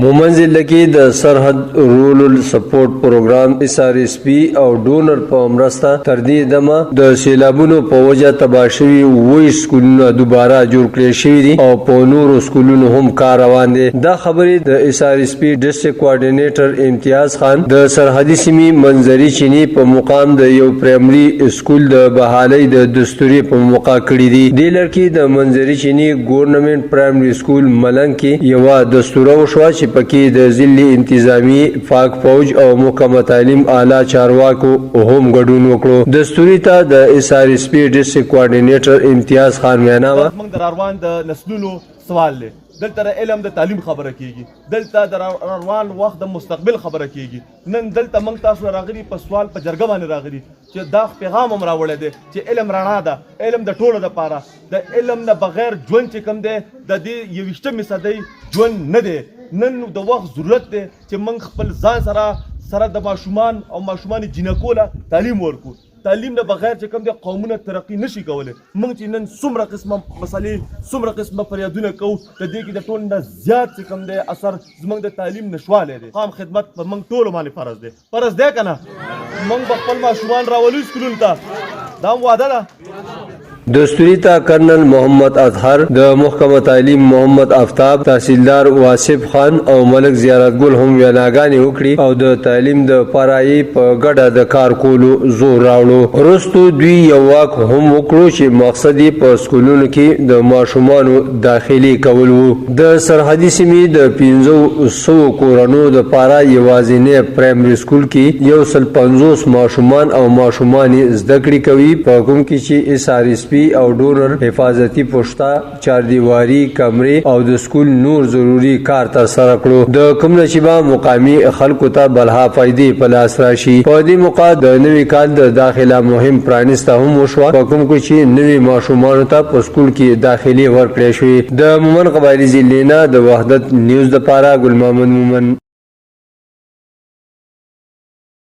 مومن ضلع کې د سرحد رورل سپورټ پروګرام SRSP او ډونر په مرسته تر دې دمه د سیلابونو په وجه تباه شوي 20 سکولونه دوباره جوړ کړي شوي دي او په نورو سکولونو هم کار روان دي. دا خبرې د SRSP ډسټریکټ کوارډینیټر امتیاز خان د سرحدي سیمې منځري چینی په مقام د یو پرایمري سکول د بحالۍ د دستوري په موقع کړي دي. د لړکی د منځري چینی ګورنمنت پرایمري سکول ملنګ کې یو دستور وشو چې پکې د ضلع انتظامی پاک فوج او محکمه تعلیم اعلی چارواکو هم ګډون وکړو. دستوري ته د SRSP ډسټریکټ کوارډینیټر امتیاز خان وینا و موږ د روان د نسلونو سوال دی. دلته علم د تعلیم خبره کیږي، دلته د روان وخت د مستقبل خبره کیږي. نن دلته موږ تاسو راغلي په سوال په جرګه باندې راغلي چې دا پیغام هم راوړی دی چې علم رڼا ده، علم د ټولو دپاره، د علم نه بغیر ژوند چې کوم دی د دې 21مې صدۍ ژوند نه دی. نن د وخت ضرورت دی چې موږ خپل ځان سره د ماشومان او ماشومان جنکو له تعلیم ورکړو. تعلیم نه بغیر چې کوم دی قومونه ترقي نشي کولی. موږ چې نن څومره قسمه مسلې څومره قسمه فریادونه کوو د دې کې د ټول نه زیات چې کوم دی اثر زموږ د تعلیم نشوالی دی. قام خدمت په موږ ټولو باندې فرض دی. فرض دی که نه؟ موږ به خپل ماشومان راولو سکولونو ته، دا هم وعده ده. دستوری تا کرنل محمد اطهر د محکمه تعلیم محمد آفتاب تحصیلدار واصف خان او ملک زیارت ګل هم ویناګانې وکړي او د تعلیم د پرایي په ګډه د کار کولو زور راوړو. وروستو دوی یو واک هم وکړو چې مقصد یې په سکولونو کې د ماشومانو داخلي کول وو. د سرحدي سیمې د 500 کورونو د پاره یوازینی پرایمري سکول کې 150 ماشومان او ماشومانې زده کړې کوي، په کوم کې چې SRSP او ډونر حفاظتي پوښتا چاردیواري کمرې او د سکول نور ضروري کار تر سره کړو. د کوم چې با مقامی خلکو ته بلها فائدې په لاس راشي. په دې موقع د نوي کال د داخله مهم پرانیسته هم وشوه، په کوم چې نوي ماشومانو ته په سکول کې داخلي ورکړې شوې. د مومن قبایلی ضلع نه د وحدت نیوز لپاره ګل محمد مومن.